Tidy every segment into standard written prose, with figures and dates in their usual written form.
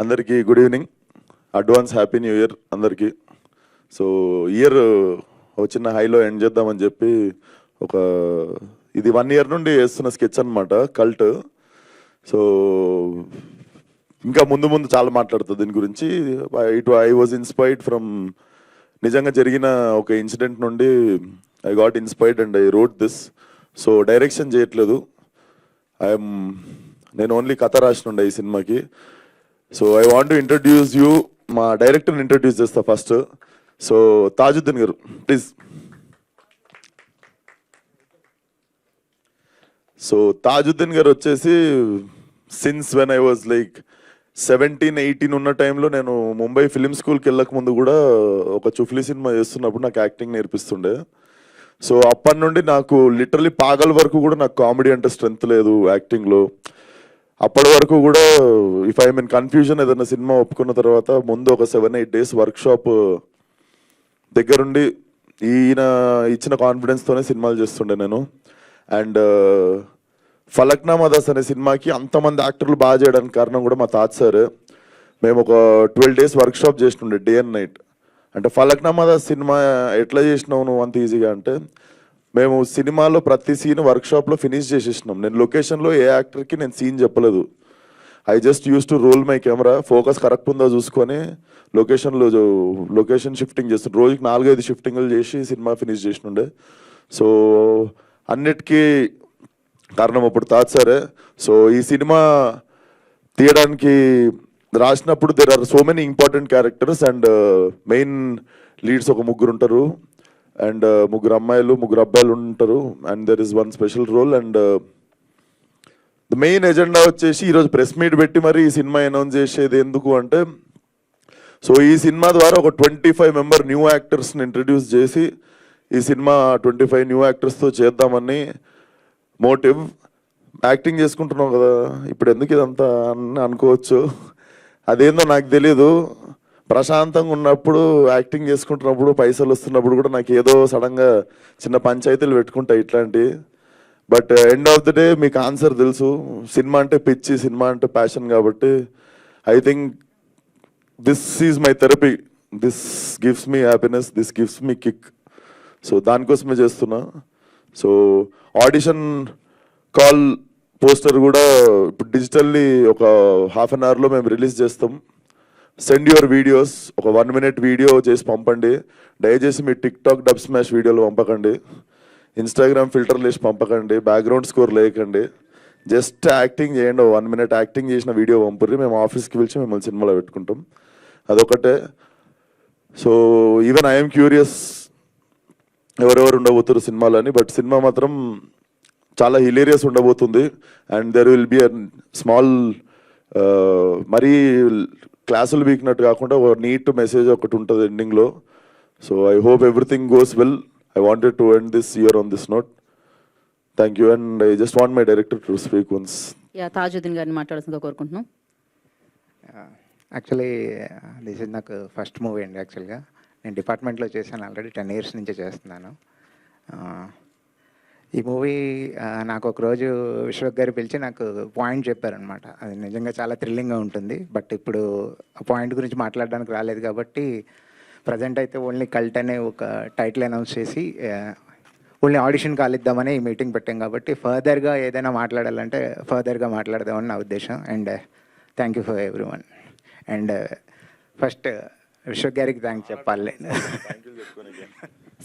అందరికీ good evening, advance happy new year అందరికీ. So year ఒక చిన్న హైలో ఎండ్ చేద్దామని చెప్పి ఇది 1 year నుండి వేస్తున్న స్కెచ్ అనమాట, కల్ట్. సో ఇంకా ముందు ముందు చాలా మాట్లాడుతుంది దీని గురించి. ఐ వాజ్ ఇన్స్పైర్డ్ ఫ్రమ్ నిజంగా జరిగిన ఒక ఇన్సిడెంట్ నుండి I got inspired and I wrote this. So direction చేయట్లేదు, నేను ఓన్లీ కథ రాసినుండే ఈ సినిమాకి. So I want to introduce you, మా డైరెక్టర్ని ఇంట్రడ్యూస్ చేస్తా ఫస్ట్. సో తాజుద్దీన్ గారు ప్లీజ్. సో తాజుద్దీన్ గారు వచ్చేసి since when I was like 17-18 ఉన్న టైంలో నేను ముంబై ఫిలిం స్కూల్కి వెళ్ళక ముందు కూడా ఒక చుఫ్లీ సినిమా చేస్తున్నప్పుడు నాకు యాక్టింగ్ నేర్పిస్తుండే. సో అప్పటి నుండి నాకు లిటరలీ పాగల్ వరకు కూడా నాకు కామెడీ అంటే స్ట్రెంత్ లేదు యాక్టింగ్లో. అప్పటి వరకు కూడా ఇఫ్ ఐ మీన్ కన్ఫ్యూజన్ ఏదైనా సినిమా ఒప్పుకున్న తర్వాత ముందు ఒక 7-8 days వర్క్షాప్ దగ్గరుండి ఈయన ఇచ్చిన కాన్ఫిడెన్స్తోనే సినిమాలు చేస్తుండే నేను. అండ్ ఫలక్నామా దాస్ అనే సినిమాకి అంతమంది యాక్టర్లు బాగా చేయడానికి కారణం కూడా మా తాజ్ సార్. మేము ఒక 12 days వర్క్షాప్ చేస్తుండే, డే అండ్ నైట్. అంటే ఫలక్నామా దాస్ సినిమా ఎట్లా చేసినావు నువ్వు అంత ఈజీగా అంటే, మేము సినిమాలో ప్రతి సీన్ వర్క్షాప్లో ఫినిష్ చేసేసినాం. నేను లొకేషన్లో ఏ యాక్టర్కి నేను సీన్ చెప్పలేదు. I just use to roll my camera, focus correct ఉందో చూసుకొని లొకేషన్ షిఫ్టింగ్ చేస్తుండే. రోజుకి 4-5 షిఫ్టింగ్లు చేసి సినిమా ఫినిష్ చేసినుండే. సో అన్నిటికీ కారణం అప్పుడు తాజ్ సారే. సో ఈ సినిమా తీయడానికి రాసినప్పుడు there are so many important characters and main leads ఒక 3 ఉంటారు అండ్ 3 అమ్మాయిలు 3 అబ్బాయిలు ఉంటారు and there is 1 special role. And the main agenda వచ్చేసి ఈరోజు ప్రెస్ మీట్ పెట్టి మరి ఈ సినిమా అనౌన్స్ చేసేది ఎందుకు అంటే, సో ఈ సినిమా ద్వారా ఒక 25 member న్యూ యాక్టర్స్ని ఇంట్రడ్యూస్ చేసి ఈ సినిమా 25 న్యూ యాక్టర్స్తో చేద్దామని మోటివ్. యాక్టింగ్ చేసుకుంటున్నాం కదా ఇప్పుడు ఎందుకు ఇదంతా అని అనుకోవచ్చు, అదేందో నాకు తెలీదు. ప్రశాంతంగా ఉన్నప్పుడు యాక్టింగ్ చేసుకుంటున్నప్పుడు పైసలు వస్తున్నప్పుడు కూడా నాకు ఏదో సడన్గా చిన్న పంచాయతీలు పెట్టుకుంటాయి ఇట్లాంటివి. But end of the day మీకు ఆన్సర్ తెలుసు, సినిమా అంటే పిచ్చి, సినిమా అంటే ప్యాషన్. కాబట్టి I think this is my therapy, this gives me happiness, this gives me kick. So దానికోసమే చేస్తున్నా. సో ఆడిషన్ కాల్ పోస్టర్ కూడా ఇప్పుడు డిజిటల్లీ ఒక 1/2 hourలో మేము రిలీజ్ చేస్తాం. సెండ్ యువర్ వీడియోస్, ఒక 1 minute వీడియో చేసి పంపండి. దయచేసి మీ టిక్టాక్ డబ్ స్మాష్ వీడియోలు పంపకండి, ఇన్స్టాగ్రామ్ ఫిల్టర్లు వేసి పంపకండి, బ్యాక్గ్రౌండ్ స్కోర్ లేకండి. జస్ట్ యాక్టింగ్ చేయండి, 1 minute యాక్టింగ్ చేసిన వీడియో పంపుర్రి, మేము ఆఫీస్కి పిలిచి మిమ్మల్ని సినిమాలో పెట్టుకుంటాం. అదొకటే. సో ఈవెన్ ఐఎమ్ క్యూరియస్ ఎవరెవరు ఉండబోతున్నారు సినిమాలని. బట్ సినిమా మాత్రం చాలా హిలేరియస్ ఉండబోతుంది. And there will be a small, మరీ క్లాసులు వీక్నట్టు కాకుండా ఒక నీట్ మెసేజ్ ఒకటి ఉంటుంది ఎండింగ్లో. So I hope everything goes well. I wanted to end this year on this note. Thank you. And I just want my director to speak once. Tajuddin గారిని మాట్లాడాల్సిందిగా కోరుకుంటున్నాం. యాక్చువల్లీ దిస్ ఇస్ నాకు first movie అండి. యాక్చువల్గా నేను డిపార్ట్మెంట్లో చేశాను, already 10 years నుంచి చేస్తున్నాను. ఈ మూవీ నాకు ఒకరోజు విశ్వక్ గారు పిలిచి నాకు పాయింట్ చెప్పారనమాట. అది నిజంగా చాలా థ్రిల్లింగ్గా ఉంటుంది. బట్ ఇప్పుడు ఆ పాయింట్ గురించి మాట్లాడడానికి రాలేదు కాబట్టి ప్రజెంట్ అయితే ఓన్లీ కల్ట్ అనే ఒక టైటిల్ అనౌన్స్ చేసి ఓన్లీ ఆడిషన్ కాలిద్దామని ఈ మీటింగ్ పెట్టాం. కాబట్టి ఫర్దర్గా ఏదైనా మాట్లాడాలంటే ఫర్దర్గా మాట్లాడదామని నా ఉద్దేశం. And thank you for every one. And first Vishwak గారికి థ్యాంక్స్ చెప్పాలి.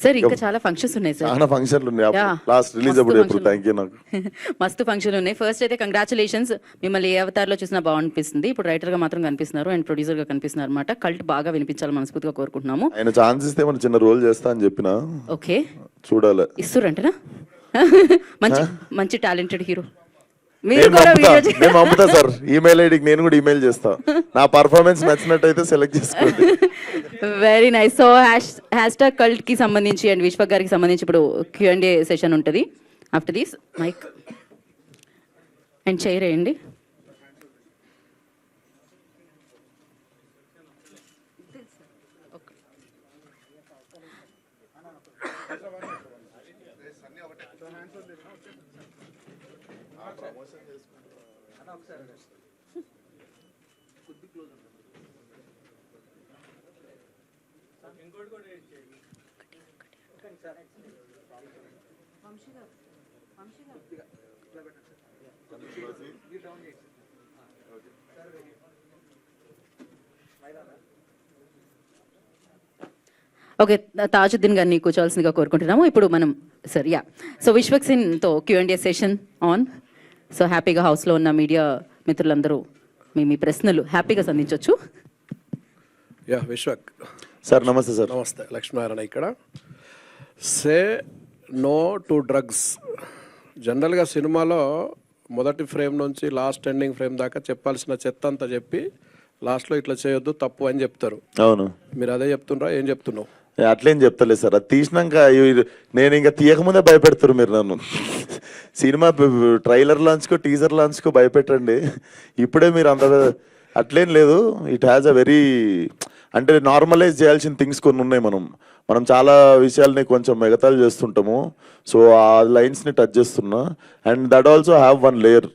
సార్ ఇంకా చాలా ఫంక్షన్స్ ఉన్నాయి సార్, చాలా ఫంక్షన్లు ఉన్నాయి. లాస్ట్ రిలీజ్ అప్పుడు ఎప్పుడు థ్యాంక్ యూ. నాకు మస్తు ఫంక్షన్లు ఉన్నాయి. ఫస్ట్ అయితే కంగ్రాచులేషన్స్, మిమ్మల్ని ఏ అవతారంలో చూసినా బాగుంటుంది. ఇప్పుడు రైటర్గా మాత్రం కనిపిస్తున్నారు అండ్ ప్రొడ్యూసర్గా కనిపిస్తున్నారు అనమాట. కల్ట్ బాగా వినిపించాలి మనస్ఫూర్తిగా కోరుకుంటున్నాము. ఆయన ఛాన్స్ ఇస్తే మన చిన్న రోల్ చేస్తా అని చెప్పిన. ఓకే, చూడాలి ఇస్తురంటనా? మంచి మంచి టాలెంటెడ్ హీరో. నేను పంపుతా సార్, ఈమెయిల్ ఐడికి నేను కూడా ఈమెయిల్ చేస్తా. నా పర్ఫార్మెన్స్ నచ్చినట్టయితే సెలెక్ట్ చేసుకోండి. Very nice. So hashtag cult కి సంబంధించి అండ్ విశ్వక్ గారికి సంబంధించి ఇప్పుడు Q&A సెషన్ ఉంటుంది. After this mic and chair వేయండి. ప్రమోషన్ చేసుకుంటా. ఓకే, తాజుద్దీన్ గారిని కూర్చోవాల్సిందిగా కోరుకుంటున్నాము. ఇప్పుడు మనం సార్ సో విశ్వక్సేన్తో Q&A సెషన్ ఆన్. సో హ్యాపీగా హౌస్లో ఉన్న మీడియా మిత్రులందరూ మీ ప్రశ్నలు హ్యాపీగా సంధించవచ్చు. యా విశ్వక్ సార్ నమస్తే సార్. నమస్తే, లక్ష్మీనారాయణ ఇక్కడ. Say no to drugs. జనరల్గా సినిమాలో మొదటి ఫ్రేమ్ నుంచి లాస్ట్ ఎండింగ్ ఫ్రేమ్ దాకా చెప్పాల్సిన చెత్త అంతా చెప్పి లాస్ట్లో ఇట్లా చేయొద్దు తప్పు అని చెప్తారు. అవును, మీరు అదే చెప్తుండ్రా, ఏం చెప్తున్నావు? అట్లేం చెప్తలేదు సార్. అది తీసినాక నేను ఇంకా తీయకముందే భయపెడతారు మీరు నన్ను. సినిమా ట్రైలర్ లాంచ్కో టీజర్ లాంచ్కో భయపెట్టండి, ఇప్పుడే మీరు అంత అట్లేం లేదు. ఇట్ హ్యాస్ అ వెరీ అంటే నార్మలైజ్ చేయాల్సిన థింగ్స్ కొన్ని ఉన్నాయి. మనం చాలా విషయాల్ని కొంచెం ఎగతాళి చేస్తుంటాము. సో ఆ లైన్స్ని టచ్ చేస్తున్నా. And that also have one layer.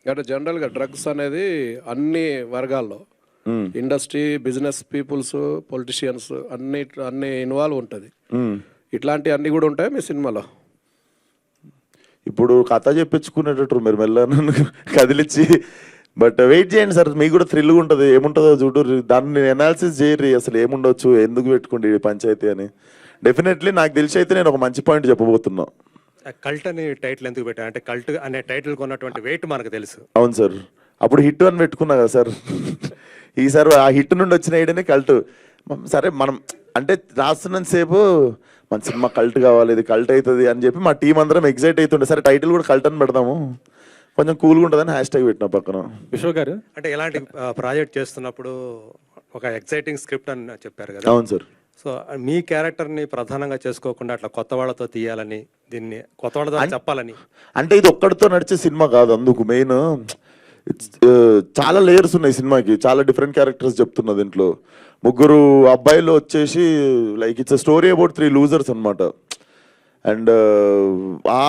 అంటే జనరల్గా డ్రగ్స్ అనేది అన్ని వర్గాల్లో ఇండస్ట్రీ, బిజినెస్ పీపుల్స్, పొలిటీషియన్స్ అన్ని ఇన్వాల్వ్ ఉంటుంది. ఇట్లాంటి అన్ని కూడా ఉంటాయి మీ సినిమాలో. ఇప్పుడు కథ చెప్పించుకునేటట్టు మీరు మెల్ల నన్ను కదిలిచ్చి. బట్ వెయిట్ చేయండి సార్, మీకు కూడా థ్రిల్గా ఉంటుంది. ఏముంటుందో చూడు, దాన్ని ఎనాలిసిస్ చేయరు అసలు ఏముండొచ్చు, ఎందుకు పెట్టుకోండి ఈ పంచాయతీ అని. డెఫినెట్లీ నాకు తెలిసి అయితే నేను ఒక మంచి పాయింట్ చెప్పబోతున్నా. కల్ట్ అనే టైటిల్ ఎందుకు పెట్టాను అంటే కల్ట్ అనే టైటిల్ కొన్నటువంటి వెయిట్ మనకు తెలుసు. అవును సార్, అప్పుడు హిట్ అని పెట్టుకున్నా కదా సార్. ఈసారి ఆ హిట్ నుండి వచ్చిన ఐడియానే కల్ట్. సరే మనం అంటే రాస్తున్నంత సేపు మన సినిమా కల్ట్ కావాలి, ఇది కల్ట్ అవుతుంది అని చెప్పి మా టీం అందరం ఎగ్జైట్ అవుతుండే. సరే టైటిల్ కూడా కల్ట్ అని పెడదాము, కొంచెం కూల్గా ఉంటుందని #, పెట్టిన పక్కన. విశ్వ గారు అంటే ఎలాంటి ప్రాజెక్ట్ చేస్తున్నప్పుడు ఒక ఎక్సైటింగ్ స్క్రిప్ట్ అని చెప్పారు కదా. అవును సార్. సో మీ క్యారెక్టర్ని ప్రధానంగా చేసుకోకుండా అట్లా కొత్త వాళ్ళతో తీయాలని, దీన్ని కొత్త వాళ్ళతో చెప్పాలని. అంటే ఇది ఒక్కడితో నడిచే సినిమా కాదు, అందుకు మెయిన్ చాలా లేయర్స్ ఉన్నాయి సినిమాకి, చాలా డిఫరెంట్ క్యారెక్టర్స్ చెప్తున్నా దీంట్లో. 3 అబ్బాయిలు వచ్చేసి like it's story about 3 losers అనమాట. అండ్ ఆ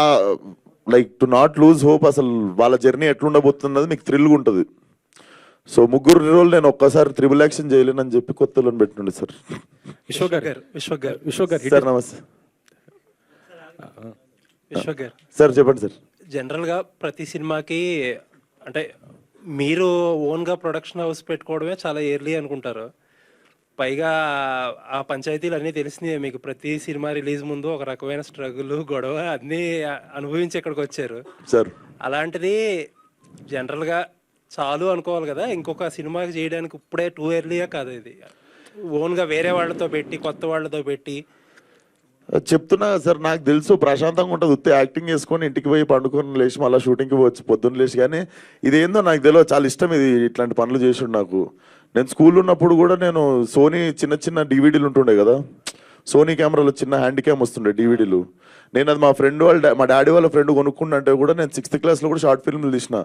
like to not lose hope, అసలు వాళ్ళ జర్నీ ఎట్లుండబోతున్నది మీకు థ్రిల్గా ఉంటుంది. సో 3 రోజులు నేను ఒక్కసారి త్రిబుల్ యాక్షన్ చేయలేనని చెప్పి కొత్తలో పెట్టిండే సార్. విశ్వ గారు సార్ నమస్తే. విశ్వ గారు సార్ చెప్పండి సార్. జనరల్గా ప్రతి సినిమాకి అంటే మీరు ఓన్గా ప్రొడక్షన్ హౌస్ పెట్టుకోవడమే చాలా ఎర్లీ అనుకుంటారు. పైగా ఆ పంచాయతీలు అన్నీ తెలిసినాయి మీకు. ప్రతి సినిమా రిలీజ్ ముందు ఒక రకమైన స్ట్రగుల్, గొడవ అన్నీ అనుభవించి ఇక్కడికి వచ్చారు సార్. అలాంటిది జనరల్గా చాలు అనుకోవాలి కదా, ఇంకొక సినిమాకి చేయడానికి ఇప్పుడే టూ ఎర్లీయా కాదు ఇది? ఓన్గా వేరే వాళ్ళతో పెట్టి, కొత్త వాళ్ళతో పెట్టి చెప్తున్నా సార్, నాకు తెలుసు ప్రశాంతంగా ఉంటుంది. ఉత్తే యాక్టింగ్ చేసుకొని ఇంటికి పోయి పండుకొని లేచి మళ్ళీ షూటింగ్కి పోవచ్చు పొద్దున్న లేచి. కానీ ఇదేందో నాకు తెలియదు, చాలా ఇష్టం ఇది, ఇట్లాంటి పనులు చేసిండు నాకు. నేను స్కూల్లో ఉన్నప్పుడు కూడా నేను సోనీ చిన్న డివిడీలు ఉంటుండే కదా, సోనీ కెమెరాలో చిన్న హ్యాండ్ క్యామ్ వస్తుండే డివిడీలు. నేను అది మా డాడీ వాళ్ళ ఫ్రెండ్ కొనుక్కుంటే కూడా నేను 6th క్లాస్లో కూడా షార్ట్ ఫిల్మ్లు తీసిన.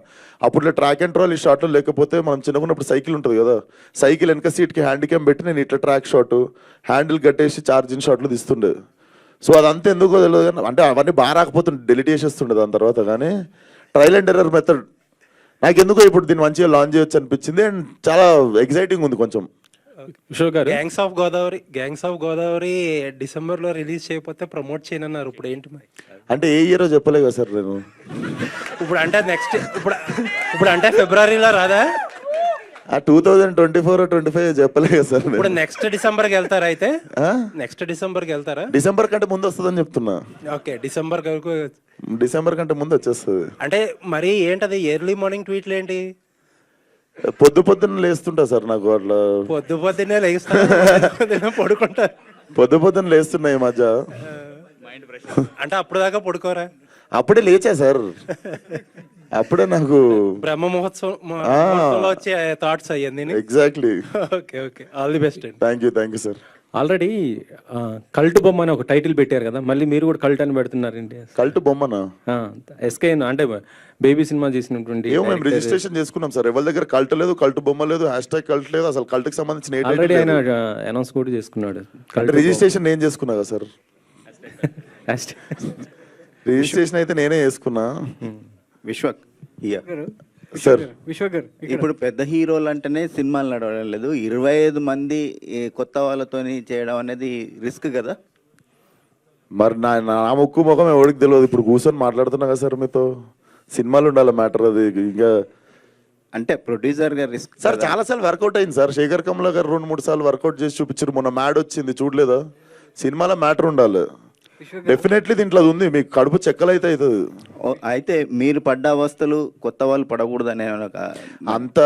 అప్పుడు ట్రాక్ అండ్ ట్రాల్ ఈ షార్ట్లో లేకపోతే మనం చిన్నకున్నప్పుడు సైకిల్ ఉంటుంది కదా, సైకిల్ వెనక సీట్కి హ్యాండ్ క్యామ్ పెట్టి నేను ఇట్లా ట్రాక్ షాట్, హ్యాండిల్ కట్టేసి ఛార్జింగ్ షాట్లు తీస్తుండే. సో అదంతా ఎందుకో తెలియదు కానీ, అంటే అవన్నీ బాగా రాకపోతుండే, డెలిట్ చేసేస్తుండే దాని తర్వాత. కానీ ట్రయల్ అండ్ ఎర్రర్ మెథడ్ నాకు ఎందుకో ఇప్పుడు దీన్ని మంచిగా లాంచ్ చేయొచ్చు అనిపించింది. అండ్ చాలా ఎక్సైటింగ్ ఉంది కొంచెం. విశ్వ గారు గ్యాంగ్స్ ఆఫ్ గోదావరి డిసెంబర్లో రిలీజ్ చేయకపోతే ప్రమోట్ చేయనన్నారు. ఇప్పుడు ఏంటి మరి? అంటే ఏ ఇయరో చెప్పలే కదా సార్ నేను. ఇప్పుడు అంటే నెక్స్ట్ ఇప్పుడు అంటే ఫిబ్రవరిలో రాదా? 2024 or 25 చెప్పలే కదా సార్. ఇప్పుడు నెక్స్ట్ డిసెంబర్కి వెళ్తారా? అయితే నెక్స్ట్ డిసెంబర్కి వెళ్తారా? డిసెంబర్ కంటే ముందు వస్తుందని చెప్తున్నా. ఓకే, డిసెంబర్ వరకు. డిసెంబర్ కంటే ముందు వచ్చేస్తుంది. అంటే మరి ఏంటది ఎర్లీ మార్నింగ్ ట్వీట్లు ఏంటి? పొద్దున్న లేస్తుంటా సార్, నాకు అట్లా పొద్దున్నే లేస్తా పడుకుంటారు. పొద్దున్న లేస్తున్నా ఈ మధ్య. అంటే అప్పుడు దాకా పడుకోరా? అప్పుడే లేచా సార్, అప్పుడే నాకు బ్రహ్మ మహోత్సవంలో వచ్చే థాట్స్ అయ్యింది. Exactly. Okay, all the best. Thank you sir. Already cult బొమ్మ అని ఒక టైటిల్ పెట్టారు కదా, మళ్ళీ మీరు కూడా కల్ట్ అని పెడుతున్నారండి. కల్ట్ బొమ్మనా? ఎస్కే అంటే బేబీ సినిమా చేసినటువంటి. ఏమో మేము రిజిస్ట్రేషన్ చేసుకున్నాం సార్, ఎవరి దగ్గర కల్ట్ లేదు, కల్ట్ బొమ్మ లేదు, #, కల్ట్ లేదు, అసలు కల్ట్ కి సంబంధించిన ఆల్రెడీ ఆయన అనౌన్స్ కూడా చేసుకున్నాడు. రిజిస్ట్రేషన్ నేను చేసుకున్నా కదా సార్. రిజిస్ట్రేషన్ అయితే నేనే చేసుకున్నా. విశ్వక్ సార్ విశ్వకర్ ఇప్పుడు పెద్ద హీరోలు అంటేనే సినిమాలు నడవడం లేదు, 25 మంది కొత్త వాళ్ళతోని చేయడం అనేది రిస్క్ కదా. మరి నా ముక్కు ముఖం ఎవరికి తెలియదు. ఇప్పుడు కూర్చొని మాట్లాడుతున్నా కదా సార్ మీతో. సినిమాలు ఉండాలి మ్యాటర్ అది. ఇంకా అంటే ప్రొడ్యూసర్ గా రిస్క్ సార్ చాలా సార్లు వర్కౌట్ అయింది సార్. శేఖర్ కమల గారు 2-3 సార్లు వర్కౌట్ చేసి చూపించారు. మొన్న మ్యాడ్ వచ్చింది చూడలేదా? సినిమాలో మ్యాటర్ ఉండాలి. డెఫినెట్లీ దీంట్లో అది ఉంది. మీకు కడుపు చెక్కలైతే అవుతుంది. అయితే మీరు పడ్డ అవస్థలు కొత్త వాళ్ళు పడకూడదనే అంత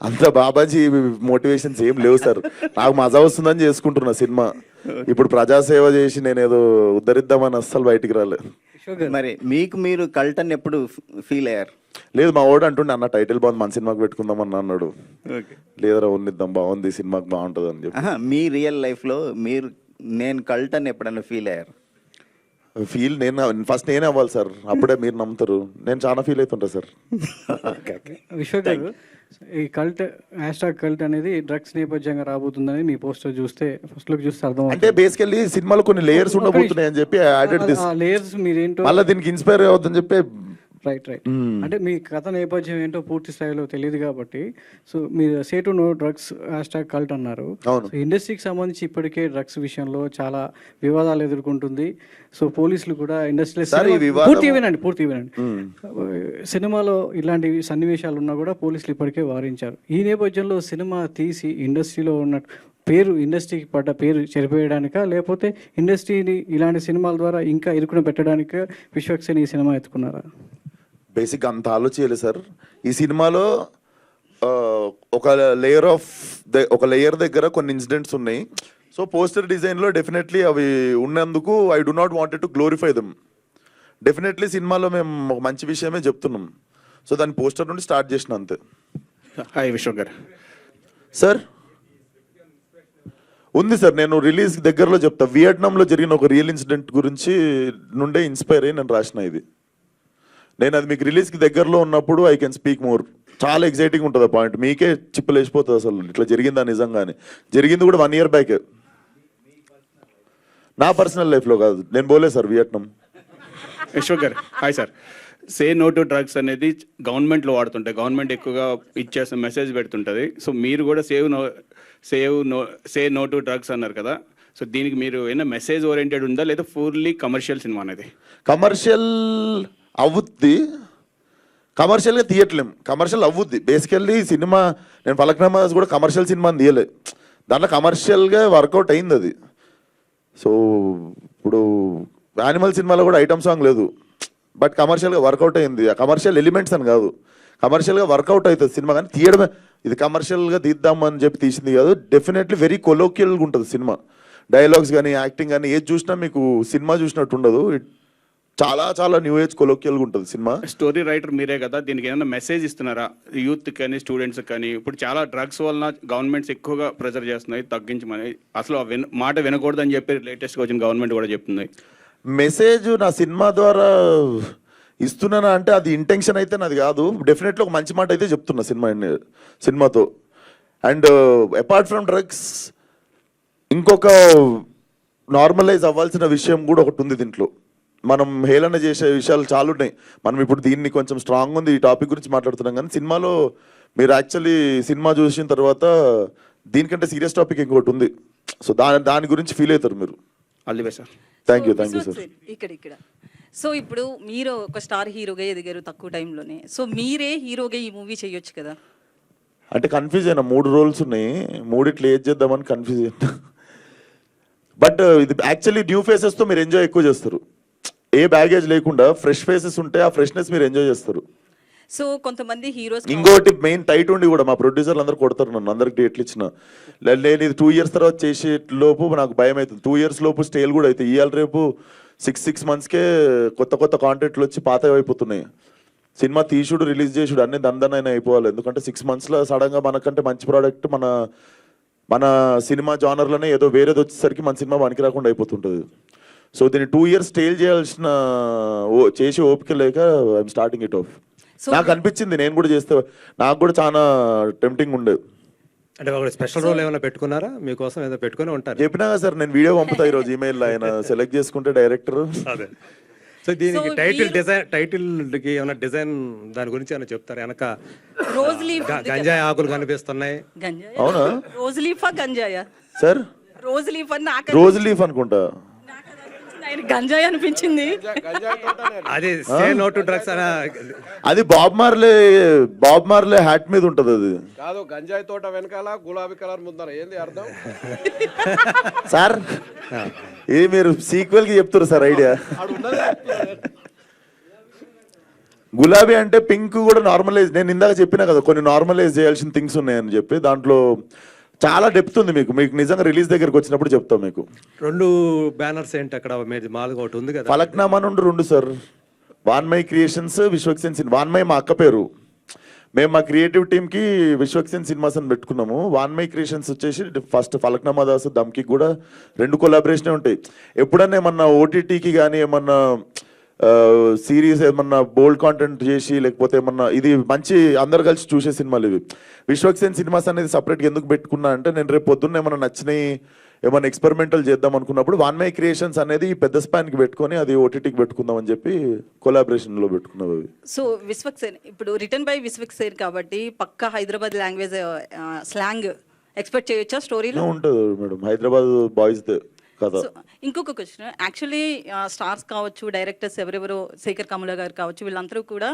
అంత బాబాజీ మోటివేషన్స్ ఏం లేవు సార్. నాకు మజా వస్తుందని చేసుకుంటున్నా సినిమా. ఇప్పుడు ప్రజాసేవ చేసి నేను ఏదో ఉద్ధరిద్దామని అస్సలు బయటికి రాలేదు. మరి మీకు మీరు కల్టన్ ఎప్పుడు ఫీల్ అయ్యారు? లేదు, మా వాడు అంటుండే అన్న టైటిల్ బాగుంది, మన సినిమాకి పెట్టుకుందాం అన్న అన్నాడు. లేదరా ఉన్నిద్దాం, బాగుంది సినిమాకి బాగుంటుంది అని చెప్పి. మీ రియల్ లైఫ్ లో మీరు నేను కల్టన్ ఎప్పుడైనా ఫీల్ అయ్యారు? ఫీల్ ఫస్ట్ నేనే అవ్వాలి సార్, అప్పుడే మీరు నమ్ముతారు. నేను చాలా ఫీల్ అవుతుంటా సార్. విశ్వకర్, ఈ కల్ట్ హ్యాష్టాగ్ కల్ట్ అనేది డ్రగ్స్ నేపథ్యంగా రాబోతుందని మీ పోస్టర్ చూస్తే ఫస్ట్ లుక్ చూస్తే అర్థం అంటే బేసికల్లీ సినిమాలో కొన్ని లేయర్స్ ఉండబోతున్నాయి అని చెప్పి యాడెడ్ దిస్. లేయర్స్ మీరేంటో మళ్ళీ దీనికి ఇన్స్పైర్ అవుతుందని చెప్పి. రైట్ అంటే మీ కథ నేపథ్యం ఏంటో పూర్తి స్థాయిలో తెలియదు కాబట్టి, సో మీరు say to know drugs hashtag cult అన్నారు. ఇండస్ట్రీకి సంబంధించి ఇప్పటికే డ్రగ్స్ విషయంలో చాలా వివాదాలు ఎదుర్కొంటుంది. సో పోలీసులు కూడా ఇండస్ట్రీలో పూర్తి వినండి సినిమాలో ఇలాంటి సన్నివేశాలు ఉన్నా కూడా పోలీసులు ఇప్పటికే వారించారు. ఈ నేపథ్యంలో సినిమా తీసి ఇండస్ట్రీలో ఉన్న ఇండస్ట్రీకి పడ్డ పేరు చెరిపేయడానికా, లేకపోతే ఇండస్ట్రీని ఇలాంటి సినిమాల ద్వారా ఇంకా ఇరుకున పెట్టడానికా విశ్వక్సేన్ ఈ సినిమా ఎత్తుకున్నారా? బేసిక్గా అంత ఆలోచించలేదు సార్. ఈ సినిమాలో ఒక లేయర్ దగ్గర కొన్ని ఇన్సిడెంట్స్ ఉన్నాయి. సో పోస్టర్ డిజైన్లో డెఫినెట్లీ అవి ఉన్నందుకు I do not wanted to glorify them. Definitely సినిమాలో మేము ఒక మంచి విషయమే చెప్తున్నాం. సో దాని పోస్టర్ నుండి స్టార్ట్ చేసిన అంతే. Hi Vishwakar sir. ఉంది సార్, నేను రిలీజ్ దగ్గరలో చెప్తా. వియట్నాంలో జరిగిన ఒక రియల్ ఇన్సిడెంట్ గురించి నుండే ఇన్స్పైర్ అయ్యి నేను రాసిన ఇది. నేను అది మీకు రిలీజ్కి దగ్గరలో ఉన్నప్పుడు ఐ కెన్ స్పీక్ మోర్. చాలా ఎక్సైటింగ్ ఉంటుంది ఆ పాయింట్. మీకే చిప్పులు వేసిపోతుంది అసలు ఇట్లా జరిగిందా నిజంగానే. జరిగింది కూడా 1 year బ్యాక్. నా పర్సనల్ లైఫ్లో కాదు, నేను పోలే sir Vietnam. Vishwakar hi sir. Say no to drugs అనేది గవర్నమెంట్లో వాడుతుంటాయి, గవర్నమెంట్ ఎక్కువగా ఇచ్చేసిన మెసేజ్ పెడుతుంటుంది. సో మీరు కూడా సే నో టు డ్రగ్స్ అన్నారు కదా. సో దీనికి మీరు ఏమైనా మెసేజ్ ఓరియంటెడ్ ఉందా, లేదా ఫుల్లీ కమర్షియల్ సినిమా అనేది? కమర్షియల్ అవుద్ది, కమర్షియల్గా తీయట్లేం. కమర్షియల్ అవుద్ది. బేసికల్లీ సినిమా నేను ఫలక్నామాస్ కూడా కమర్షియల్ సినిమా అని తీయలే. దాంట్లో కమర్షియల్గా వర్కౌట్ అయింది అది. సో ఇప్పుడు యానిమల్ సినిమాలో కూడా ఐటమ్ సాంగ్ లేదు, బట్ కమర్షియల్గా వర్కౌట్ అయింది. ఆ కమర్షియల్ ఎలిమెంట్స్ అని కాదు, కమర్షియల్గా వర్కౌట్ అవుతుంది సినిమా. కానీ తీయడమే ఇది కమర్షియల్గా తీద్దామని చెప్పి తీసింది కాదు. డెఫినెట్లీ వెరీ కొలోకియల్గా ఉంటుంది సినిమా. డైలాగ్స్ కానీ యాక్టింగ్ కానీ ఏది చూసినా మీకు సినిమా చూసినట్టు ఉండదు. చాలా చాలా న్యూ ఏజ్ కొలోకియల్గా ఉంటుంది సినిమా. స్టోరీ రైటర్ మీరే కదా, దీనికి ఏమైనా మెసేజ్ ఇస్తున్నారా యూత్ కానీ స్టూడెంట్స్ కానీ? ఇప్పుడు చాలా డ్రగ్స్ వలన గవర్నమెంట్స్ ఎక్కువగా ప్రెజర్ చేస్తున్నాయి తగ్గించమని, అసలు మాట వినకూడదని చెప్పి లేటెస్ట్గా వచ్చిన గవర్నమెంట్ కూడా చెప్తుంది. మెసేజ్ నా సినిమా ద్వారా ఇస్తున్నానా అంటే అది ఇంటెన్షన్ అయితే నాది కాదు. డెఫినెట్లీ ఒక మంచి మాట అయితే చెప్తున్నా సినిమాతో. అండ్ అపార్ట్ ఫ్రమ్ డ్రగ్స్ ఇంకొక నార్మలైజ్ అవ్వాల్సిన విషయం కూడా ఒకటి ఉంది దీంట్లో. మనం హేళన చేసే విషయాలు చాలా ఉన్నాయి. మనం ఇప్పుడు దీన్ని కొంచెం స్ట్రాంగ్ ఉంది ఈ టాపిక్ గురించి మాట్లాడుతున్నాం, కానీ సినిమాలో మీరు యాక్చువల్లీ సినిమా చూసిన తర్వాత దీనికంటే సీరియస్ టాపిక్ ఇంకొకటి ఉంది. సో దాని గురించి ఫీల్ అవుతారు మీరు. All the best sir. Thank you sir. ఇక్కడ సో ఇప్పుడు మీరు ఒక స్టార్ హీరోగా ఎదిగారు తక్కువ టైంలోనే. సో మీరే హీరోగా ఈ మూవీ చేయొచ్చు కదా. అంటే కన్ఫ్యూజ్ అయినా 3 roles ఉన్నాయి, 3 ఏది చేద్దామని కన్ఫ్యూజ్ అయినా. బట్ ఇది యాక్చువల్లీ న్యూ ఫేసెస్తో మీరు ఎంజాయ్ ఎక్కువ చేస్తారు. ఏ బ్యాగేజ్ లేకుండా ఫ్రెష్ ఫేసెస్ ఉంటే ఆ ఫ్రెష్నెస్ మీరు ఎంజాయ్ చేస్తారు. సో కొంతమంది హీరోస్ ఇంకోటి మెయిన్ టైట్ ఉండి కూడా మా ప్రొడ్యూసర్లు అందరూ కొడతారు నన్ను, అందరికి డేట్లు ఇచ్చిన. నేను ఇది 2 years తర్వాత చేసే లోపు నాకు భయం అవుతుంది. 2 years లోపు స్టేల్ కూడా అవుతాయి. ఇవాళ రేపు 6 monthsకే కొత్త కాంటెంట్లు వచ్చి పాత అయిపోతున్నాయి. సినిమా తీసుడు రిలీజ్ చేసుడు అన్ని దందనైనా అయిపోవాలి. ఎందుకంటే 6 monthsలో సడన్గా మనకంటే మంచి ప్రోడక్ట్ మన సినిమా జానర్లోనే ఏదో వేరేది వచ్చేసరికి మన సినిమా పనికి రాకుండా అయిపోతుంటుంది. సో దీన్ని 2 years స్టేల్ చేయాల్సిన చేసి ఓపిక లేక ఐఎమ్ స్టార్టింగ్ ఇట్ ఆఫ్. నాకు అనిపించింది నేను కూడా చేస్తే నాకు కూడా చాలా టెంప్టింగ్ ఉండేది. అంటే ఒక స్పెషల్ రోల్ ఏమైనా పెట్టుకున్నారా మీకోసం? ఏదో పెట్టుకుని ఉంటారు. చెప్పినా కదా సార్, నేను వీడియో పంపుతా ఈరోజు ఈమెయిల్లో. ఆయన సెలెక్ట్ చేసుకుంటే డైరెక్టర్. అదే సో దీనికి So, టైటిల్ మీరు- డిజైన్ టైటిల్కి ఏమైనా డిజైన్ దాని గురించి ఏమైనా చెప్తారా? వెనక రోజ్ లీఫ్ గంజాయి ఆకులు కనిపిస్తున్నాయి. గంజాయ అవునా రోజ్ లీఫా గంజాయా? సార్? రోజ్ లీఫ్ అని నాకు రోజ్ లీఫ్ అనుకుంటా. ఆయన గంజాయి అనిపించింది. అది సే నో టు డ్రగ్స్ అనే అది బాబ్ మార్లే హ్యాట్ మీద ఉంటది అది. కాదు, గంజాయి తోట వెనకాల గులాబీ కలర్ ముందర ఏంది అర్థం? సార్ ఇది మీరు సీక్వెల్ కి చెప్తారు సార్ ఐడియా. గులాబీ అంటే పింక్ కూడా నార్మలైజ్, నేను ఇందాక చెప్పినా కదా కొన్ని నార్మలైజ్ చేయాల్సిన థింగ్స్ ఉన్నాయని చెప్పి, దాంట్లో చాలా డెప్త్ ఉంది. మీకు నిజంగా రిలీజ్ దగ్గరకు వచ్చినప్పుడు చెప్తాం మీకు. 2 బ్యానర్స్ ఏంటి అక్కడ? మీది మాలుగా ఒకటి ఉంది కదా. ఫలక్నామా నుండి 2 సార్. వాన్మై క్రియేషన్స్, విశ్వక్సేన్ సినిమా. వాన్మై మా అక్క పేరు. మేము మా క్రియేటివ్ టీమ్కి విశ్వక్సేన్ సినిమాస్ అని పెట్టుకున్నాము. వాన్మై క్రియేషన్స్ వచ్చేసి ఫస్ట్ ఫలక్నామా దాస్ దమ్కి కూడా 2 కొలాబరేషనే ఉంటాయి. ఎప్పుడన్నా ఏమన్నా ఓటీటీకి కానీ ఏమన్నా సిరీస్ ఏమన్నా బోల్డ్ కాంటెంట్ చేసి లేకపోతే ఏమన్నా ఇది మంచి అందరు కలిసి చూసే సినిమాలు ఇవి. విశ్వక్సేన్ సినిమాస్ అనేది సపరేట్గా ఎందుకు పెట్టుకున్నా అంటే, నేను రేపు పొద్దున్న ఏమన్నా నచ్చినాయి ఏమన్నా ఎక్స్పెరిమెంటల్ చేద్దాం అనుకున్నప్పుడు వాన్మై క్రియేషన్స్ అనేది పెద్ద స్పాన్కి పెట్టుకొని అది ఓటీటీకి పెట్టుకుందాం అని చెప్పి కొలాబరేషన్లో పెట్టుకున్నాం అవి. సో విశ్వక్సేన్ ఇప్పుడు రిటర్న్ బై విశ్వక్సేన్ కాబట్టి పక్కా హైదరాబాద్ లాంగ్వేజ్ స్లాంగ్ ఎక్స్పెక్ట్ చేయొచ్చా స్టోరీలో? ఉంటుంది మేడం, హైదరాబాద్ బాయ్స్ కదా. సో ఇంకొక క్వశ్చన్, యాక్చువల్లీ స్టార్స్ కావచ్చు, డైరెక్టర్స్ ఎవరెవరో, శేఖర్ కమల గారు కావచ్చు, వీళ్ళందరూ కూడా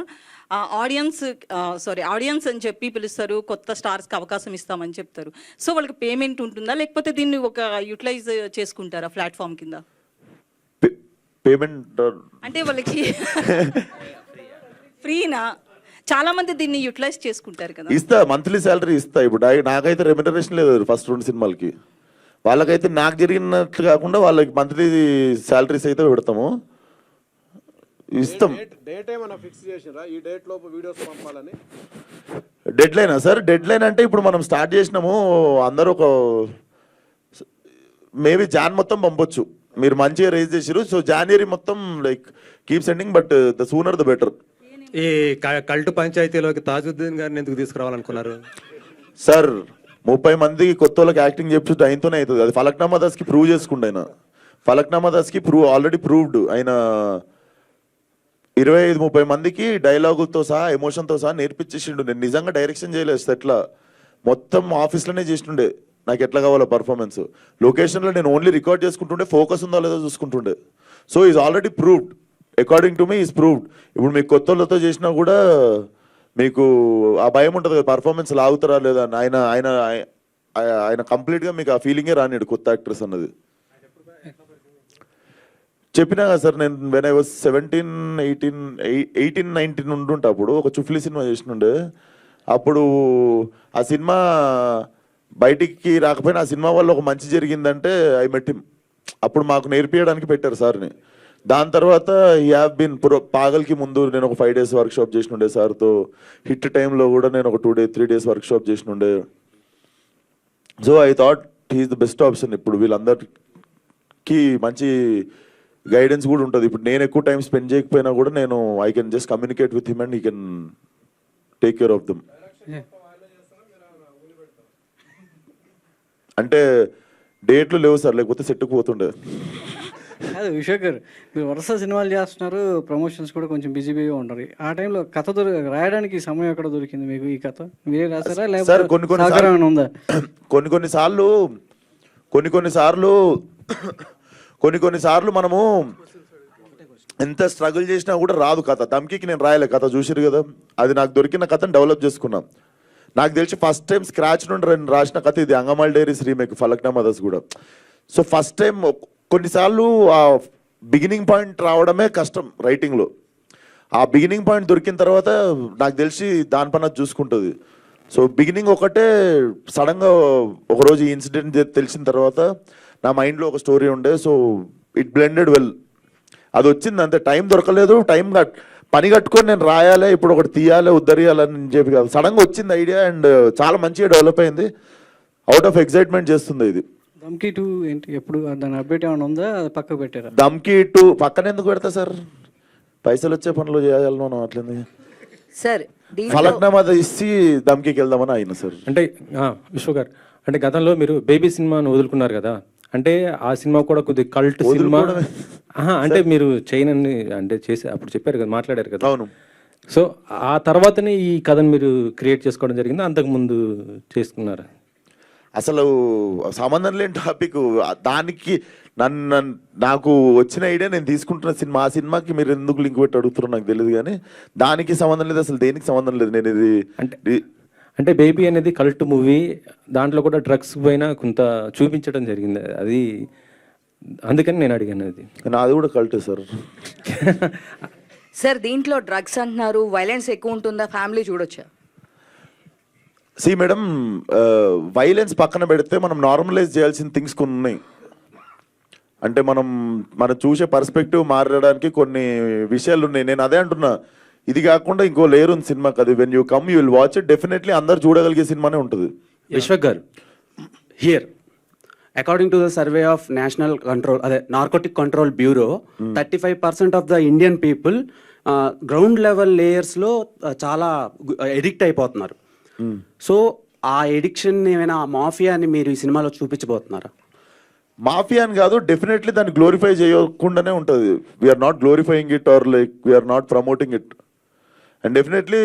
ఆడియన్స్ అని చెప్పి పిలుస్తారు, కొత్త స్టార్స్కి అవకాశం ఇస్తామని చెప్తారు. సో వాళ్ళకి పేమెంట్ ఉంటుందా, లేకపోతే దీన్ని ఒక యూటిలైజ్ చేసుకుంటారా ప్లాట్ఫామ్ కింద? పేమెంట్ అంటే వాళ్ళకి ఫ్రీనా? చాలా మంది దీన్ని యూటిలైజ్ చేసుకుంటారు కదా. ఇస్తా, మంత్లీ శాలరీ ఇస్తా. ఇప్పుడు నాకైతే రెమ్యునరేషన్ లేదు ఫస్ట్ 2 సినిమాలకి. వాళ్ళకైతే నాకు జరిగినట్లు కాకుండా వాళ్ళకి మంత్లీ శాలరీస్ అయితే పెడతాము, ఇస్తాం. డేట్ ఏమైనా ఫిక్స్ చేసిరా? ఈ డేట్ లోపు వీడియోస్ పంపాలని డెడ్ లైనా సార్? డెడ్ లైన్ అంటే ఇప్పుడు మనం స్టార్ట్ చేసినాము, అందరూ ఒక మేబీ జాన్ మొత్తం పంపొచ్చు. మీరు మంచిగా రేజ్ చేసారు, సో జనవరి మొత్తం like keep sending, but the sooner the better. ఈ కల్టు పంచాయతీలోకి తాజుద్దీన్ గారిని ఎందుకు తీసుకురావాలనుకున్నారు సార్? 30 మందికి కొత్త వాళ్ళకి యాక్టింగ్ చెప్పి ఆయనతోనే అవుతుంది. అది ఫలక్నామా దాస్కి ప్రూవ్ చేసుకుండు ఆయన. ఫలక్నామా దాస్కి ఆల్రెడీ ప్రూవ్డ్ ఆయన 25-30 మందికి డైలాగులతో సహా ఎమోషన్తో సహా నేర్పించేసిండు. నేను నిజంగా డైరెక్షన్ చేయలేదు సెట్లా, మొత్తం ఆఫీస్లోనే చేస్తుండే. నాకు ఎట్లా కావాలో పర్ఫార్మెన్స్, లొకేషన్లో నేను ఓన్లీ రికార్డ్ చేసుకుంటుండే, ఫోకస్ ఉందో లేదో చూసుకుంటుండే. So is already proved, according to me is proved. ఇప్పుడు మీకు కొత్త వాళ్ళతో చేసినా కూడా మీకు ఆ భయం ఉంటుంది కదా, పర్ఫార్మెన్స్ లాగుతారా లేదా అని. ఆయన ఆయన ఆయన కంప్లీట్గా మీకు ఆ ఫీలింగే రానిడు కొత్త యాక్ట్రెస్ అన్నది. చెప్పినా కదా సార్, నేను వెన్ ఐ వాజ్ 17, 18, 19 ఉండుంటే అప్పుడు ఒక చుఫ్లీ సినిమా చేసినుండే. అప్పుడు ఆ సినిమా బయటికి రాకపోయినా ఆ సినిమా వల్ల ఒక మంచి జరిగిందంటే ఐ మెట్ హిమ్. అప్పుడు మాకు నేర్పించడానికి పెట్టారు సార్ని. దాని తర్వాత ఈ హ్యావ్ బీన్ పాగల్కి ముందు నేను ఒక 5 days వర్క్షాప్ చేసినుండే సార్తో. హిట్ టైంలో కూడా నేను ఒక 2-3 days వర్క్షాప్ చేసినుండే. So I thought he's the best option. ఇప్పుడు వీళ్ళందరికీ మంచి గైడెన్స్ కూడా ఉంటుంది. ఇప్పుడు నేను ఎక్కువ టైం స్పెండ్ చేయకపోయినా కూడా నేను I can just communicate with him and he can take care of them. అంటే డేట్లు లేవు సార్, లేకపోతే సెట్కు పోతుండే. కాదు విశ్వక్ గారు, మీరు వరుస సినిమాలు చేస్తున్నారు, ప్రమోషన్స్ కూడా కొంచెం బిజీగా ఉంటారు. ఆ టైంలో కథ రాయడానికి సమయం ఎక్కడ దొరికింది మీకు? ఈ కథ మీరే రాసారా సార్? లేకపోతే ఉందా? కొన్నిసార్లు మనము ఎంత స్ట్రగుల్ చేసినా కూడా రాదు కథ. దమ్కి నేను రాయలే కథ, చూసిరు కదా. అది నాకు దొరికిన కథను డెవలప్ చేసుకున్నాం. నాకు తెలిసి ఫస్ట్ టైం స్క్రాచ్ నుండి రాసిన కథ ఇది, అంగమాల్ డైరీస్ రీమేక్ ఫలక్నామా దాస్ కూడా. సో ఫస్ట్ టైం కొన్నిసార్లు ఆ బిగినింగ్ పాయింట్ రావడమే కష్టం రైటింగ్లో. ఆ బిగినింగ్ పాయింట్ దొరికిన తర్వాత నాకు తెలిసి దాని పని చూసుకుంటుంది. సో బిగినింగ్ ఒకటే, సడన్గా ఒకరోజు ఈ ఇన్సిడెంట్ తెలిసిన తర్వాత నా మైండ్లో ఒక స్టోరీ ఉండే. సో ఇట్ బ్లెండెడ్ వెల్, అది వచ్చింది అంతే. టైం దొరకలేదు, పని కట్టుకొని నేను రాయాలి, ఇప్పుడు ఒకటి తీయాలి, ఉద్ధరియాలని చెప్పి కాదు, సడన్గా వచ్చింది ఐడియా అండ్ చాలా మంచిగా డెవలప్ అయింది. అవుట్ ఆఫ్ ఎక్సైట్మెంట్ చేస్తుంది ఇది. దమ్కి 2 ఏంటి, ఎప్పుడు దాని అప్డేట్ ఏమైనా ఉందా? పక్కకు పెట్టారా? దమ్కి 2 పక్కన ఎందుకు పెడతా సార్? పైసలు వచ్చే పనులు చేయాలి మనం, అట్లనే. సార్ ఫలక్నామా ఇచ్చి దమ్కి వెళ్దామని అయినా సార్. అంటే విశ్వ గారు, అంటే గతంలో మీరు బేబీ సినిమాను వదులుకున్నారు కదా, అంటే ఆ సినిమా కూడా కొద్దిగా కల్ట్ సినిమా. అంటే మీరు చేయనని అంటే చేసి అప్పుడు చెప్పారు కదా, మాట్లాడారు కదా. అవును. సో ఆ తర్వాతనే ఈ కథను మీరు క్రియేట్ చేసుకోవడం జరిగింది, అంతకు ముందు చేసుకున్నారా? అసలు సంబంధం లేని టాపిక్ దానికి నాకు వచ్చిన ఐడియా నేను తీసుకుంటున్న సినిమా. ఆ సినిమాకి మీరు ఎందుకు లింక్ పెట్టి అడుగుతున్నారో నాకు తెలియదు, కానీ దానికి సంబంధం లేదు, అసలు దేనికి సంబంధం లేదు. నేను ఇది అంటే బేబీ అనేది కల్ట్ మూవీ, దాంట్లో కూడా డ్రగ్స్ పైన కొంత చూపించడం జరిగింది, అది అందుకని నేను అడిగాను. అది నాది కూడా కల్టే సార్. సార్ దీంట్లో డ్రగ్స్ అంటున్నారు, వైలెన్స్ ఎక్కువ ఉంటుందా, ఫ్యామిలీ చూడొచ్చా? సి మేడం, వైలెన్స్ పక్కన పెడితే మనం నార్మలైజ్ చేయాల్సిన థింగ్స్ కొన్ని ఉన్నాయి. అంటే మనం చూసే పర్స్పెక్టివ్ మారడానికి కొన్ని విషయాలు ఉన్నాయి. నేను అదే అంటున్నా, ఇది కాకుండా ఇంకో లేయర్ ఉంది సినిమాకి. అది when you come you will watch it, definitely అందరు చూడగలిగే సినిమానే ఉంటుంది. విశ్వక్ గారు, here according to the survey of national control అదే narcotic control bureau, 35% of the Indian people ground level లేయర్స్లో చాలా ఎడిక్ట్ అయిపోతున్నారు. సో ఆ ఎడిక్షన్ ఏమైనా మాఫియాని మీరు ఈ సినిమాలో చూపించబోతున్నారా? మాఫియా అని కాదు, డెఫినెట్లీ దాన్ని గ్లోరిఫై చేయకుండానే ఉంటుంది. We're not glorifying it or like we're not promoting it. And definitely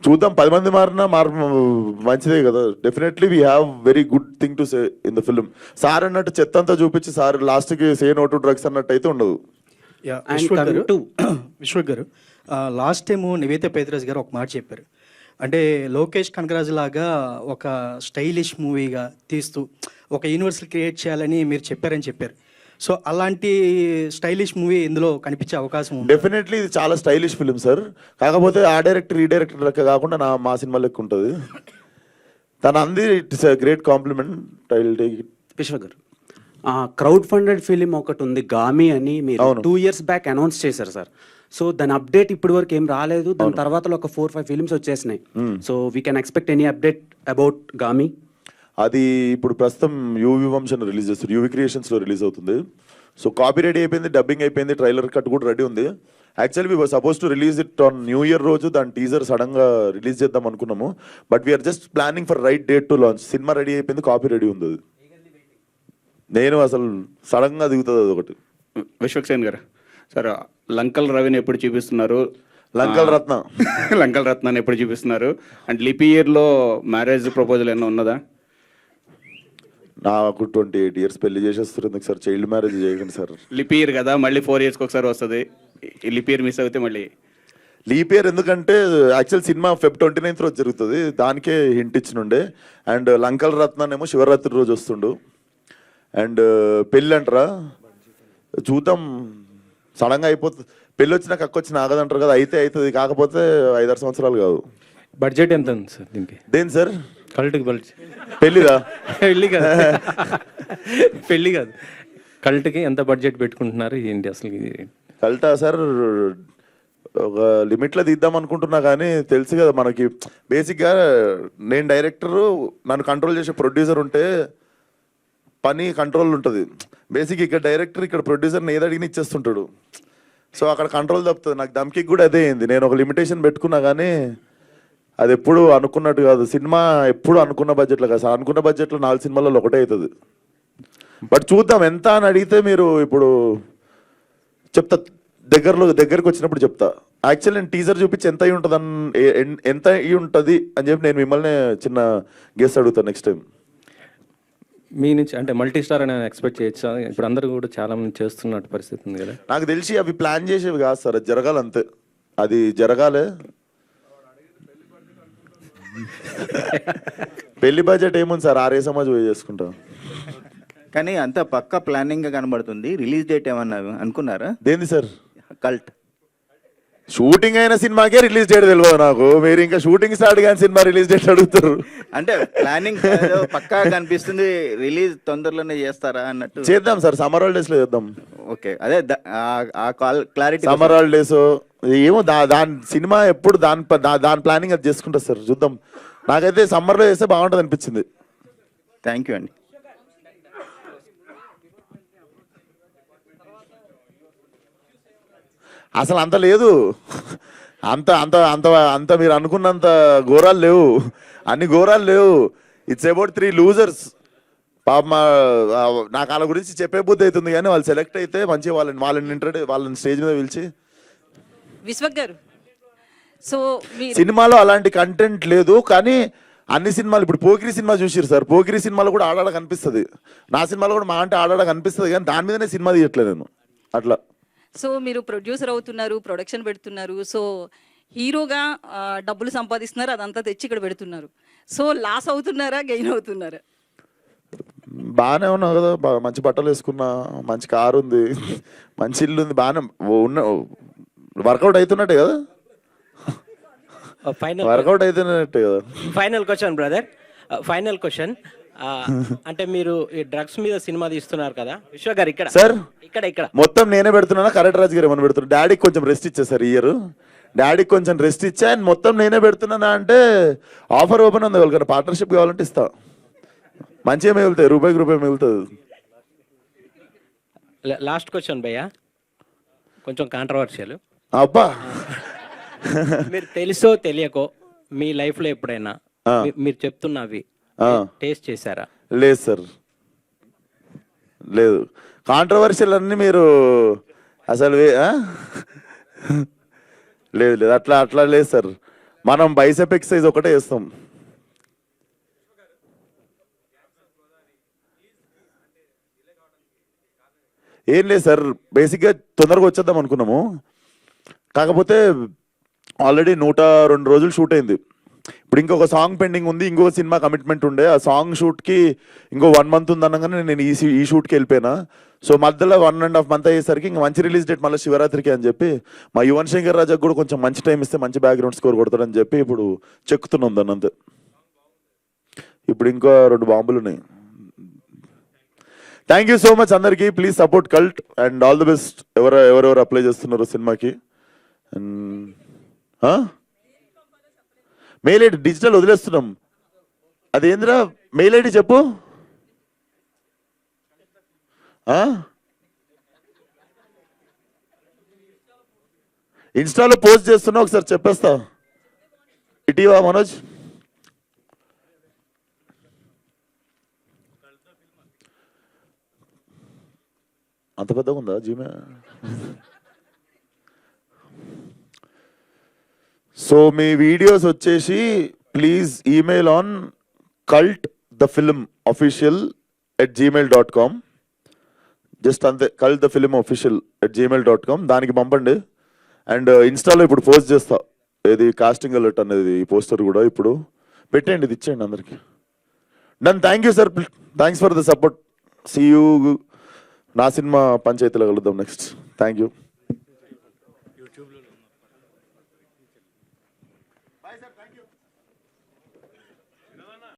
చూద్దాం, 10 మంది మారినా మంచిదే కదా. Definitely we have very good thing to say in the film. Sir అన్నట్టు చెత్త అంతా చూపించి సార్ లాస్ట్కి సే నో టు డ్రగ్స్ అన్నట్టు అయితే ఉండదు. విశ్వక్ గారు, లాస్ట్ టైము నివేత పేదరాజ్ గారు ఒక మాట చెప్పారు. అంటే లోకేష్ కనగరాజ్ లాగా ఒక స్టైలిష్ మూవీగా తీస్తూ ఒక యూనివర్సల్ క్రియేట్ చేయాలని మీరు చెప్పారని చెప్పారు. సో అలాంటి స్టైలిష్ మూవీ ఇందులో కనిపించే అవకాశం ఉంది? డెఫినెట్లీ ఇది చాలా స్టైలిష్ ఫిల్మ్ సార్. కాకపోతే ఆ డైరెక్టర్ ఈ డైరెక్టర్ లెక్క కాకుండా మా సినిమా లెక్క ఉంటుంది. తన అంది ఇట్స్ గ్రేట్ కాంప్లిమెంట్. విశ్వక్ గారు, క్రౌడ్ ఫండెడ్ ఫిలిం ఒకటి ఉంది గామి అని, మీరు 2 years బ్యాక్ అనౌన్స్ చేశారు సార్. సో దాని అప్డేట్ ఇప్పటి వరకు ఏం రాలేదు. దాని తర్వాత ఒక 4-5 ఫిలిమ్స్ వచ్చేసినాయి. So we can expect any update about Gaami? అది ఇప్పుడు ప్రస్తుతం యూవి వంశన్ రిలీజ్ చేస్తారు, యూవి క్రియేషన్స్లో రిలీజ్ అవుతుంది. సో కాపీ రెడీ అయిపోయింది, డబ్బింగ్ అయిపోయింది, ట్రైలర్ కట్ కూడా రెడీ ఉంది. Actually we were supposed to release it on new year రోజు. దాని టీజర్ సడన్గా రిలీజ్ చేద్దాం అనుకున్నాము, but we're just planning for right date to launch. సినిమా రెడీ అయిపోయింది, కాపీ రెడీ ఉంది. అది నేను అసలు సడన్గా దిగుతుంది అది ఒకటి. విశ్వక్ సేన్ గారు, సార్ లంకల్ రవిని ఎప్పుడు చూపిస్తున్నారు? లంకల్ రత్న లంకల్ రత్నాన్ని ఎప్పుడు చూపిస్తున్నారు? అండ్ లిప్ ఇయర్లో మ్యారేజ్ ప్రపోజల్ ఏమైనా ఉన్నదా? నాకు 28 years పెళ్లి చేసేస్తుంది సార్. చైల్డ్ మ్యారేజ్ చేయకండి సార్. లిప్ ఇయర్ కదా, మళ్ళీ 4 years ఒకసారి వస్తుంది. లిప్ ఇయర్ మిస్ అవుతే మళ్ళీ లీప్ ఇయర్ ఎందుకంటే యాక్చువల్ సినిమా Feb 29th రోజు జరుగుతుంది, దానికే హింట్ ఇచ్చినుండే. అండ్ లంకల్ రత్నానేమో శివరాత్రి రోజు వస్తుండు. అండ్ పెళ్ళి అంటారా చూద్దాం, సడన్గా అయిపోతుంది. పెళ్ళి వచ్చినా కక్కొచ్చిన ఆగదంటారు కదా, అయితే అవుతుంది. కాకపోతే 5-6 సంవత్సరాలు కాదు. బడ్జెట్ ఎంత ఉంది సార్ దీనికి? దేని సార్? కల్ట్కి బడ్జెట్? పెళ్ళిదా? పెళ్ళి కాదు, పెళ్ళి కాదు, కల్ట్కి ఎంత బడ్జెట్ పెట్టుకుంటున్నారు ఏంటి అసలు? కల్టా సార్ ఒక లిమిట్లో తీద్దాం అనుకుంటున్నా, కానీ తెలుసు కదా మనకి. బేసిక్గా నేను డైరెక్టరు, నన్ను కంట్రోల్ చేసే ప్రొడ్యూసర్ ఉంటే పని కంట్రోల్ ఉంటుంది. బేసిక్ ఇక్కడ డైరెక్టర్, ఇక్కడ ప్రొడ్యూసర్ని ఏది అడిగిన ఇచ్చేస్తుంటాడు. సో అక్కడ కంట్రోల్ తప్పుతుంది. నాకు దమ్కి కూడా అదే అయింది. నేను ఒక లిమిటేషన్ పెట్టుకున్నా, కానీ అది ఎప్పుడు అనుకున్నట్టు కాదు. సినిమా ఎప్పుడు అనుకున్న బడ్జెట్లో కాదు సార్. అనుకున్న బడ్జెట్లో 4 సినిమాలలో ఒకటే అవుతుంది. బట్ చూద్దాం ఎంత అని అడిగితే మీరు ఇప్పుడు చెప్తా, దగ్గరకు వచ్చినప్పుడు చెప్తా. యాక్చువల్ నేను టీజర్ చూపించి ఎంత అయి ఉంటుంది ఎంత అయి ఉంటుంది అని చెప్పి నేను మిమ్మల్ని చిన్న గెస్ అడుగుతాను నెక్స్ట్ టైం. మీ నుంచి అంటే మల్టీ స్టార్ అని ఎక్స్పెక్ట్ చేయొచ్చా? ఇప్పుడు అందరూ కూడా చాలా మంది చేస్తున్నట్టు పరిస్థితి ఉంది కదా. నాకు తెలిసి అవి ప్లాన్ చేసేవి కాదు సార్, అది జరగాలంతే. అది జరగాలే. పెళ్లి బడ్జెట్ ఏముంది సార్, 6 సమాజ్ పోయి చేసుకుంటాం. కానీ అంత పక్కా ప్లానింగ్ గా కనబడుతుంది. రిలీజ్ డేట్ ఏమన్నా అనుకున్నారా? దేంది సార్? కల్ట్ షూటింగ్ అయిన సినిమాకే రిలీజ్ డేట్ తెలియదు నాకు. మీరు ఇంకా షూటింగ్ స్టార్ట్ కానీ సినిమా రిలీజ్ డేట్ అడుగుతారు. అంటే ప్లానింగ్ పక్కా కనిపిస్తుంది, రిలీజ్ తొందరలోనే చేస్తారా అన్నట్టు. చేద్దాం సార్, సమ్మర్ హాలిడేస్ లో చేద్దాం. ఓకే, అదే క్లారిటీ. సమ్మర్ హాలిడేస్ ఏమో దాని సినిమా ఎప్పుడు దాని ప్లానింగ్ అది చేసుకుంటారు సార్. చూద్దాం. నాకైతే సమ్మర్లో చేస్తే బాగుంటుంది అనిపించింది. థ్యాంక్ యూ అండి. అసలు అంత లేదు, అంత అంత అంత అంత మీరు అనుకున్నంత ఘోరాలు లేవు, అన్ని ఘోరాలు లేవు. ఇట్స్ అబౌట్ 3 losers పాప నాకు వాళ్ళ గురించి చెప్పే బుద్ధి అవుతుంది కానీ వాళ్ళు సెలెక్ట్ అయితే మంచిగా వాళ్ళని స్టేజ్ మీద పిలిచి విశ్వక్ గారు సో సినిమాలో అలాంటి కంటెంట్ లేదు కానీ అన్ని సినిమాలు ఇప్పుడు పోకిరి సినిమా చూసిరు సార్, పోకిరి సినిమాలో కూడా ఆడాడ కనిపిస్తుంది, నా సినిమాలో కూడా మా అంటే ఆడాడ కనిపిస్తుంది కానీ దాని మీదనే సినిమా తీయట్లేదు నేను అట్లా. సో మీరు ప్రొడ్యూసర్ అవుతున్నారు, ప్రొడక్షన్ పెడుతున్నారు, సో హీరోగా డబ్బులు సంపాదిస్తున్నారు, అదంతా తెచ్చి ఇక్కడ పెడుతున్నారు. సో లాస్ అవుతున్నారా, గెయిన్ అవుతున్నారా? బాగానే ఉన్నావు కదా, మంచి బట్టలు వేసుకున్నా, మంచి కారు ఉంది, మంచి ఇల్లు ఉంది, బాగానే ఉన్న వర్కౌట్ అవుతున్నట్టే కదా, వర్కౌట్ అవుతున్నట్టే కదా. Final question brother, final question. అంటే మీరు ఈ డ్రగ్స్ మీద సినిమా తీస్తున్నారు కదా విశ్వ గారు, ఇక్కడ సార్ ఇక్కడ మొత్తం నేనే పెడుతున్నా, కరెక్ట్ రాజు గారు ఏమైనా పెడుతున్నా, డాడీకి కొంచెం రెస్ట్ ఇచ్చా సార్ ఇయర్, డాడీకి కొంచెం రెస్ట్ ఇచ్చా అండ్ మొత్తం నేనే పెడుతున్నానా అంటే ఆఫర్ ఓపెన్ ఉంది, వాళ్ళకి పార్ట్నర్షిప్ కావాలంటే ఇస్తా, మంచిగా మిగులుతాయి, రూపాయికి రూపాయి మిగులుతుంది. లాస్ట్ క్వశ్చన్ భయ్యా, కొంచెం కాంట్రవర్షియల్. అబ్బా మీరు తెలుసో తెలియకో మీ లైఫ్ లో ఎప్పుడైనా మీరు చెప్తున్నవి టేస్ట్ చేశారా? లేదు సార్, లేదు. కాంట్రవర్షియల్ అన్ని మీరు అసలు లేదు లేదు అట్లా లేదు సార్, మనం బైసెప్ ఎక్సర్సైజ్ ఒకటే చేస్తాం. ఏం లేదు సార్, బేసిక్గా తొందరగా వచ్చేద్దాం అనుకున్నాము, కాకపోతే ఆల్రెడీ 102 రోజులు షూట్ అయింది, ఇప్పుడు ఇంకొక సాంగ్ పెండింగ్ ఉంది, ఇంకొక సినిమా కమిట్మెంట్ ఉండే, ఆ సాంగ్ షూట్కి ఇంకో 1 month ఉంది అనగానే నేను ఈ షూట్కి వెళ్ళిపోయినా. సో మధ్యలో 1.5 month అయ్యేసరికి ఇంకా మంచి రిలీజ్ డేట్ మళ్ళీ శివరాత్రికి అని చెప్పి మా యువన్ శంకర్ రాజాకు కూడా కొంచెం మంచి టైం ఇస్తే మంచి బ్యాక్గ్రౌండ్ స్కోర్ కొడతాడని చెప్పి ఇప్పుడు చెక్కుతున్నాం దాన్ని అంతే. ఇప్పుడు ఇంకా 2 బాంబులు ఉన్నాయి. థ్యాంక్ యూ సో మచ్ అందరికీ, please support cult and all the best. ఎవరెవరు అప్లై చేస్తున్నారు సినిమాకి. మెయిల్ ఐడి డిజిటల్ వదిలేస్తున్నాం, అదేంద్రా మెయిల్ ఐడి చెప్పు. ఇన్స్టాలో పోస్ట్ చేస్తున్నా, ఒకసారి చెప్పేస్తా. ఇటీవా మనోజ్, అంత పెద్దగా ఉందా జీమెయిల్? సో మీ వీడియోస్ వచ్చేసి please email on cultthefilmofficial@gmail.com, just అంతే, cultthefilmofficial@gmail.com, దానికి పంపండి. అండ్ ఇన్స్టాలో ఇప్పుడు పోస్ట్ చేస్తా, ఏది కాస్టింగ్ అలర్ట్ అనేది, ఈ పోస్టర్ కూడా ఇప్పుడు పెట్టండి, ఇది ఇచ్చేయండి అందరికి. Done, thank you sir, thanks for the support. See you. నా సినిమా పంచాయతీలో కలుద్దాం నెక్స్ట్. Thank you.